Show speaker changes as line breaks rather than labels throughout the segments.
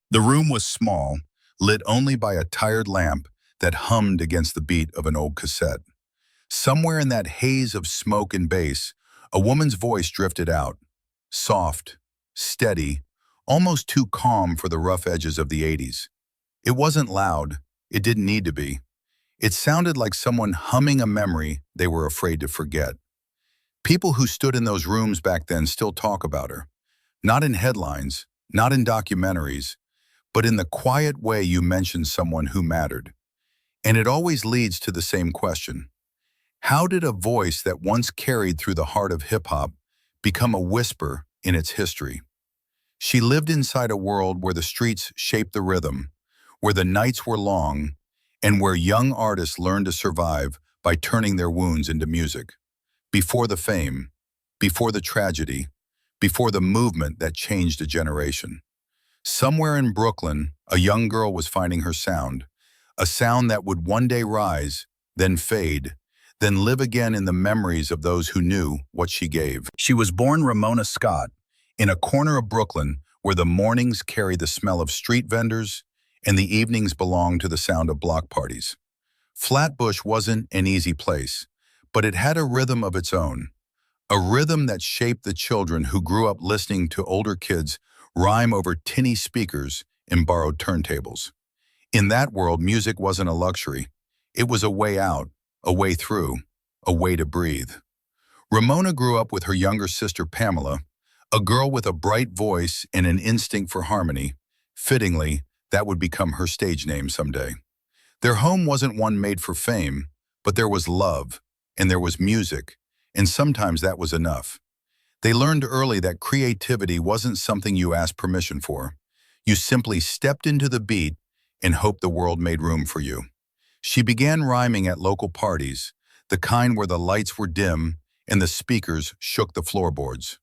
The room was small, lit only by a tired lamp that hummed against the beat of an old cassette. Somewhere in that haze of smoke and bass, a woman's voice drifted out, soft, steady, almost too calm for the rough edges of the 80s. It wasn't loud, it didn't need to be. It sounded like someone humming a memory they were afraid to forget. People who stood in those rooms back then still talk about her. Not in headlines, not in documentaries, but in the quiet way you mention someone who mattered. And it always leads to the same question. How did a voice that once carried through the heart of hip-hop become a whisper in its history? She lived inside a world where the streets shaped the rhythm, where the nights were long, and where young artists learned to survive by turning their wounds into music. Before the fame, before the tragedy, before the movement that changed a generation. Somewhere in Brooklyn, a young girl was finding her sound, a sound that would one day rise, then fade, then live again in the memories of those who knew what she gave. She was born Ramona Scott, in a corner of Brooklyn where the mornings carry the smell of street vendors and the evenings belong to the sound of block parties. Flatbush wasn't an easy place, but it had a rhythm of its own, a rhythm that shaped the children who grew up listening to older kids rhyme over tinny speakers and borrowed turntables. In that world, music wasn't a luxury. It was a way out, a way through, a way to breathe. Ramona grew up with her younger sister Pamela, a girl with a bright voice and an instinct for harmony. Fittingly, that would become her stage name someday. Their home wasn't one made for fame, but there was love, and there was music, and sometimes that was enough. They learned early that creativity wasn't something you asked permission for. You simply stepped into the beat and hoped the world made room for you. She began rhyming at local parties, the kind where the lights were dim and the speakers shook the floorboards.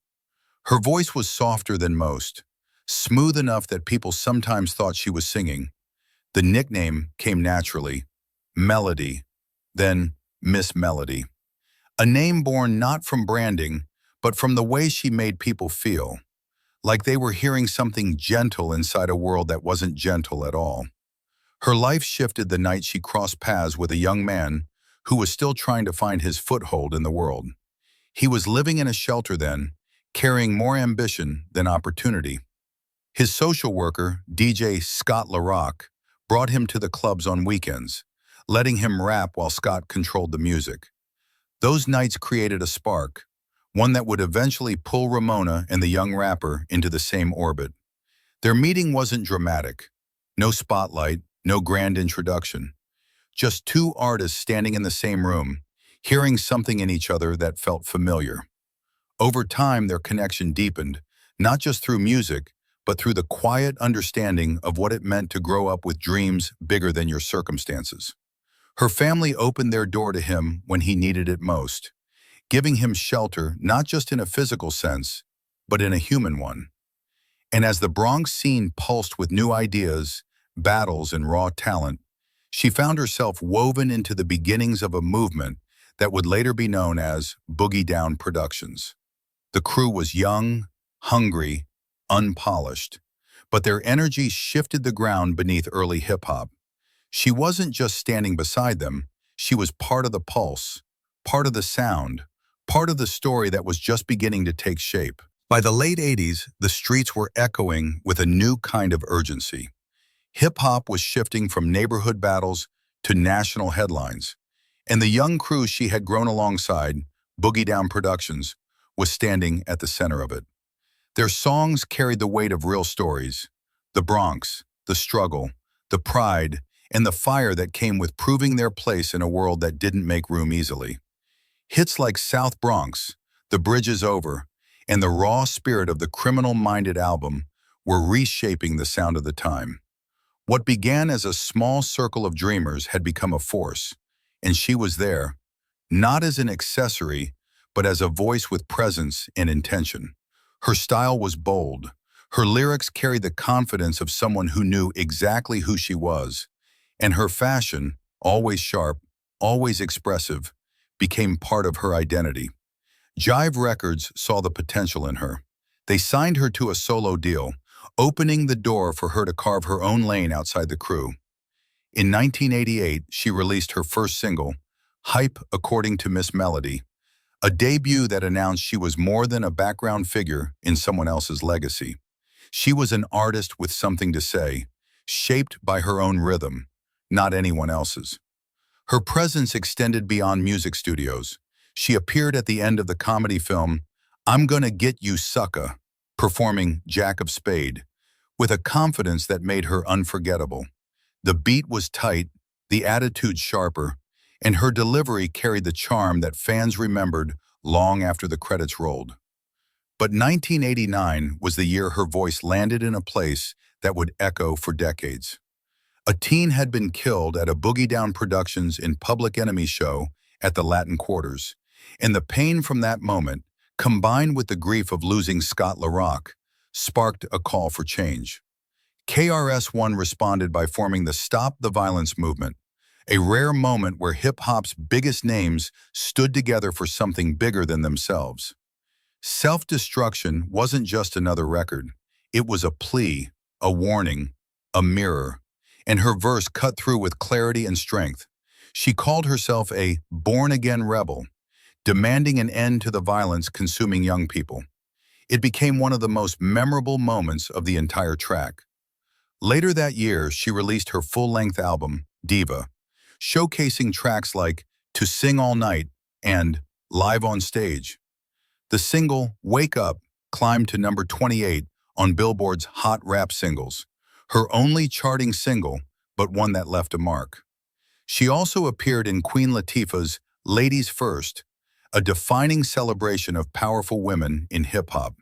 Her voice was softer than most, smooth enough that people sometimes thought she was singing. The nickname came naturally, Melodie, then Miss Melodie. A name born not from branding, but from the way she made people feel, like they were hearing something gentle inside a world that wasn't gentle at all. Her life shifted the night she crossed paths with a young man who was still trying to find his foothold in the world. He was living in a shelter then, carrying more ambition than opportunity. His social worker, DJ Scott LaRock, brought him to the clubs on weekends, letting him rap while Scott controlled the music. Those nights created a spark, one that would eventually pull Ramona and the young rapper into the same orbit. Their meeting wasn't dramatic. No spotlight, no grand introduction. Just two artists standing in the same room, hearing something in each other that felt familiar. Over time, their connection deepened, not just through music, but through the quiet understanding of what it meant to grow up with dreams bigger than your circumstances. Her family opened their door to him when he needed it most, giving him shelter not just in a physical sense, but in a human one. And as the Bronx scene pulsed with new ideas, battles, and raw talent, she found herself woven into the beginnings of a movement that would later be known as Boogie Down Productions. The crew was young, hungry, unpolished, but their energy shifted the ground beneath early hip-hop. She wasn't just standing beside them, she was part of the pulse, part of the sound, part of the story that was just beginning to take shape. By the late 80s, the streets were echoing with a new kind of urgency. Hip-hop was shifting from neighborhood battles to national headlines, and the young crew she had grown alongside, Boogie Down Productions, was standing at the center of it. Their songs carried the weight of real stories, the Bronx, the struggle, the pride, and the fire that came with proving their place in a world that didn't make room easily. Hits like South Bronx, The Bridge Is Over, and the raw spirit of the Criminal-Minded album were reshaping the sound of the time. What began as a small circle of dreamers had become a force, and she was there, not as an accessory, but as a voice with presence and intention. Her style was bold. Her lyrics carried the confidence of someone who knew exactly who she was, and her fashion, always sharp, always expressive, became part of her identity. Jive Records saw the potential in her. They signed her to a solo deal, opening the door for her to carve her own lane outside the crew. In 1988, she released her first single, Hype According to Miss Melodie, a debut that announced she was more than a background figure in someone else's legacy. She was an artist with something to say, shaped by her own rhythm, not anyone else's. Her presence extended beyond music studios. She appeared at the end of the comedy film, I'm Gonna Get You Sucka, performing Jack of Spade, with a confidence that made her unforgettable. The beat was tight, the attitude sharper, and her delivery carried the charm that fans remembered long after the credits rolled. But 1989 was the year her voice landed in a place that would echo for decades. A teen had been killed at a Boogie Down Productions in Public Enemy show at the Latin Quarters, and the pain from that moment, combined with the grief of losing Scott LaRock, sparked a call for change. KRS-One responded by forming the Stop the Violence movement, a rare moment where hip-hop's biggest names stood together for something bigger than themselves. Self-destruction wasn't just another record. It was a plea, a warning, a mirror, and her verse cut through with clarity and strength. She called herself a born-again rebel, demanding an end to the violence consuming young people. It became one of the most memorable moments of the entire track. Later that year, she released her full-length album, Diva, showcasing tracks like To Sing All Night and Live on Stage. The single, Wake Up, climbed to number 28 on Billboard's Hot Rap Singles, her only charting single, but one that left a mark. She also appeared in Queen Latifah's Ladies First, a defining celebration of powerful women in hip-hop.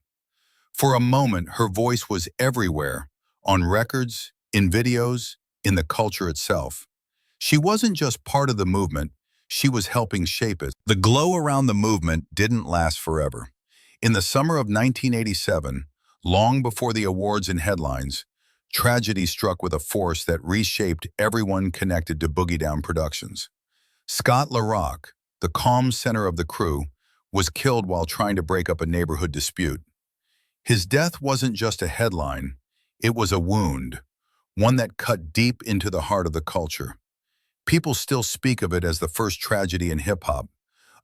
For a moment, her voice was everywhere, on records, in videos, in the culture itself. She wasn't just part of the movement, she was helping shape it. The glow around the movement didn't last forever. In the summer of 1987, long before the awards and headlines, tragedy struck with a force that reshaped everyone connected to Boogie Down Productions. Scott LaRock, the calm center of the crew, was killed while trying to break up a neighborhood dispute. His death wasn't just a headline, it was a wound, one that cut deep into the heart of the culture. People still speak of it as the first tragedy in hip-hop,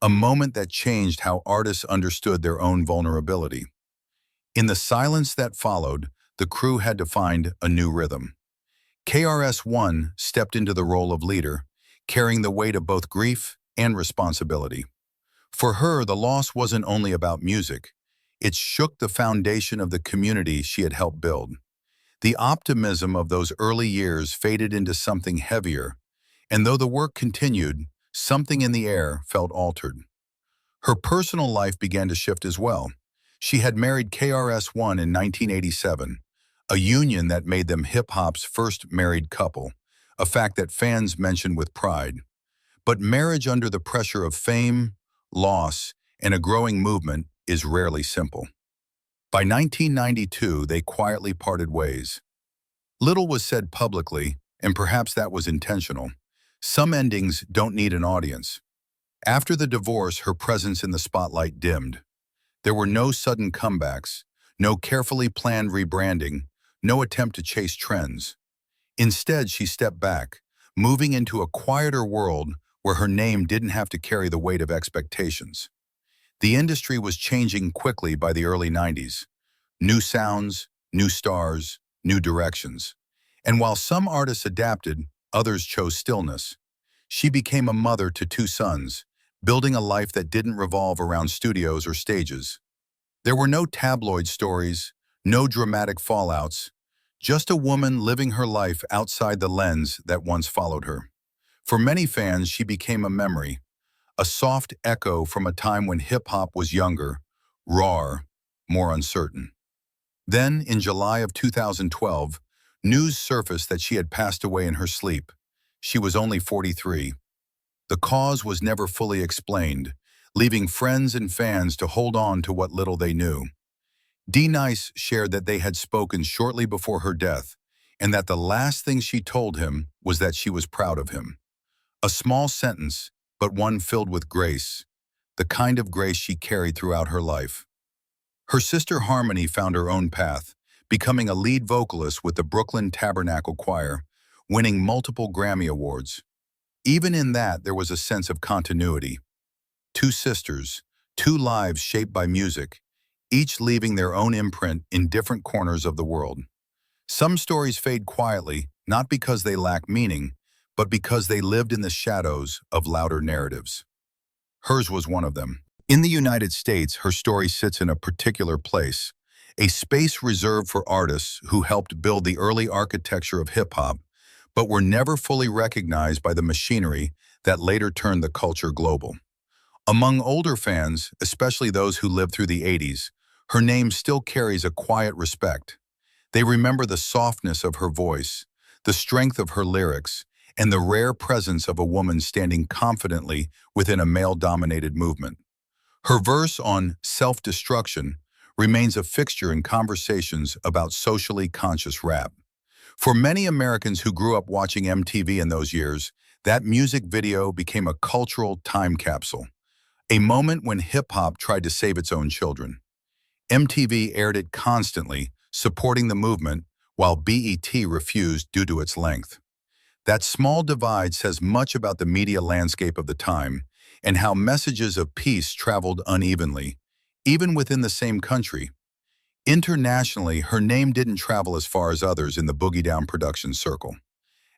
a moment that changed how artists understood their own vulnerability. In the silence that followed, the crew had to find a new rhythm. KRS-One stepped into the role of leader, carrying the weight of both grief and responsibility. For her, the loss wasn't only about music. It shook the foundation of the community she had helped build. The optimism of those early years faded into something heavier, and though the work continued, something in the air felt altered. Her personal life began to shift as well. She had married KRS-One in 1987, a union that made them hip-hop's first married couple, a fact that fans mentioned with pride. But marriage under the pressure of fame, loss, and a growing movement is rarely simple. By 1992, they quietly parted ways. Little was said publicly, and perhaps that was intentional. Some endings don't need an audience. After the divorce, her presence in the spotlight dimmed. There were no sudden comebacks, no carefully planned rebranding, no attempt to chase trends. Instead, she stepped back, moving into a quieter world where her name didn't have to carry the weight of expectations. The industry was changing quickly by the early 90s. New sounds, new stars, new directions. And while some artists adapted, others chose stillness. She became a mother to two sons, building a life that didn't revolve around studios or stages. There were no tabloid stories, no dramatic fallouts, just a woman living her life outside the lens that once followed her. For many fans, she became a memory, a soft echo from a time when hip-hop was younger, rawer, more uncertain. Then, in July of 2012, news surfaced that she had passed away in her sleep. She was only 43. The cause was never fully explained, leaving friends and fans to hold on to what little they knew. D-Nice shared that they had spoken shortly before her death, and that the last thing she told him was that she was proud of him. A small sentence, but one filled with grace, the kind of grace she carried throughout her life. Her sister Harmony found her own path, becoming a lead vocalist with the Brooklyn Tabernacle Choir, winning multiple Grammy Awards. Even in that, there was a sense of continuity. Two sisters, two lives shaped by music, each leaving their own imprint in different corners of the world. Some stories fade quietly, not because they lack meaning, but because they lived in the shadows of louder narratives. Hers was one of them. In the United States, her story sits in a particular place, a space reserved for artists who helped build the early architecture of hip-hop, but were never fully recognized by the machinery that later turned the culture global. Among older fans, especially those who lived through the 80s, her name still carries a quiet respect. They remember the softness of her voice, the strength of her lyrics, and the rare presence of a woman standing confidently within a male-dominated movement. Her verse on self-destruction remains a fixture in conversations about socially conscious rap. For many Americans who grew up watching MTV in those years, that music video became a cultural time capsule, a moment when hip-hop tried to save its own children. MTV aired it constantly, supporting the movement, while BET refused due to its length. That small divide says much about the media landscape of the time and how messages of peace traveled unevenly, even within the same country. Internationally, her name didn't travel as far as others in the Boogie Down Productions circle.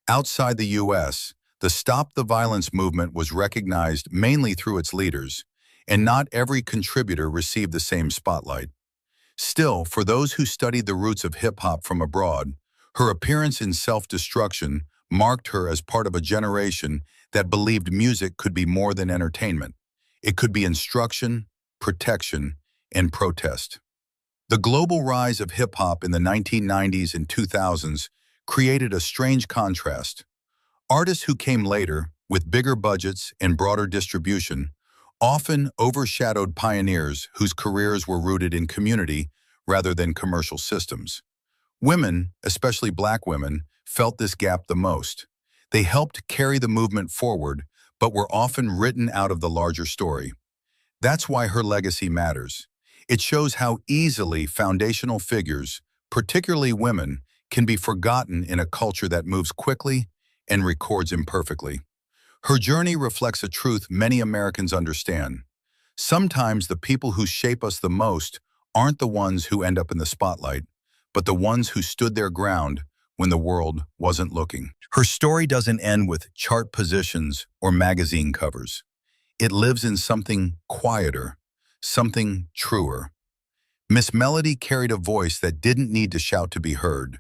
Outside the U.S., the Stop the Violence movement was recognized mainly through its leaders, and not every contributor received the same spotlight. Still, for those who studied the roots of hip-hop from abroad, her appearance in Self-Destruction marked her as part of a generation that believed music could be more than entertainment. It could be instruction, protection, and protest. The global rise of hip-hop in the 1990s and 2000s created a strange contrast. Artists who came later, with bigger budgets and broader distribution, often overshadowed pioneers whose careers were rooted in community rather than commercial systems. Women, especially Black women, felt this gap the most. They helped carry the movement forward, but were often written out of the larger story. That's why her legacy matters. It shows how easily foundational figures, particularly women, can be forgotten in a culture that moves quickly and records imperfectly. Her journey reflects a truth many Americans understand. Sometimes the people who shape us the most aren't the ones who end up in the spotlight, but the ones who stood their ground when the world wasn't looking. Her story doesn't end with chart positions or magazine covers. It lives in something quieter, something truer. Miss Melody carried a voice that didn't need to shout to be heard.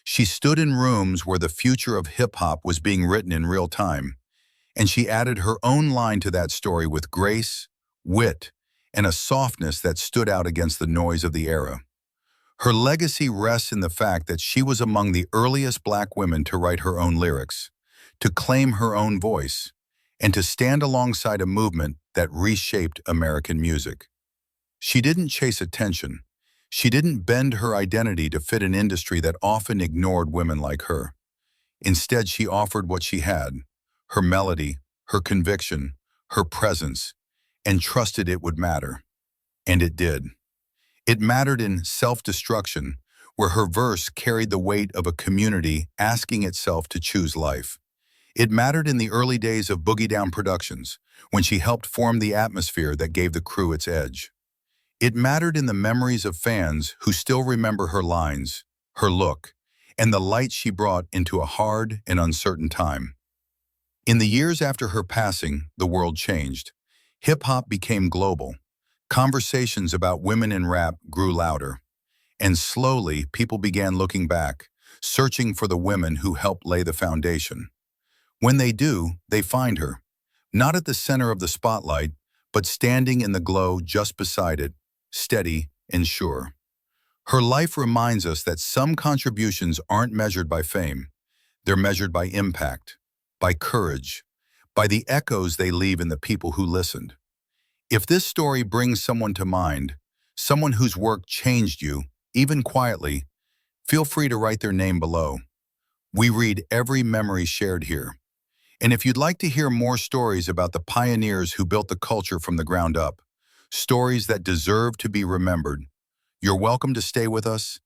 She stood in rooms where the future of hip-hop was being written in real time, and she added her own line to that story with grace, wit, and a softness that stood out against the noise of the era. Her legacy rests in the fact that she was among the earliest Black women to write her own lyrics, to claim her own voice, and to stand alongside a movement that reshaped American music. She didn't chase attention. She didn't bend her identity to fit an industry that often ignored women like her. Instead, she offered what she had, her melody, her conviction, her presence, and trusted it would matter. And it did. It mattered in Self-Destruction, where her verse carried the weight of a community asking itself to choose life. It mattered in the early days of Boogie Down Productions, when she helped form the atmosphere that gave the crew its edge. It mattered in the memories of fans who still remember her lines, her look, and the light she brought into a hard and uncertain time. In the years after her passing, the world changed. Hip-hop became global. Conversations about women in rap grew louder. And slowly, people began looking back, searching for the women who helped lay the foundation. When they do, they find her, not at the center of the spotlight, but standing in the glow just beside it, steady and sure. Her life reminds us that some contributions aren't measured by fame. They're measured by impact, by courage, by the echoes they leave in the people who listened. If this story brings someone to mind, someone whose work changed you, even quietly, feel free to write their name below. We read every memory shared here. And if you'd like to hear more stories about the pioneers who built the culture from the ground up, stories that deserve to be remembered, you're welcome to stay with us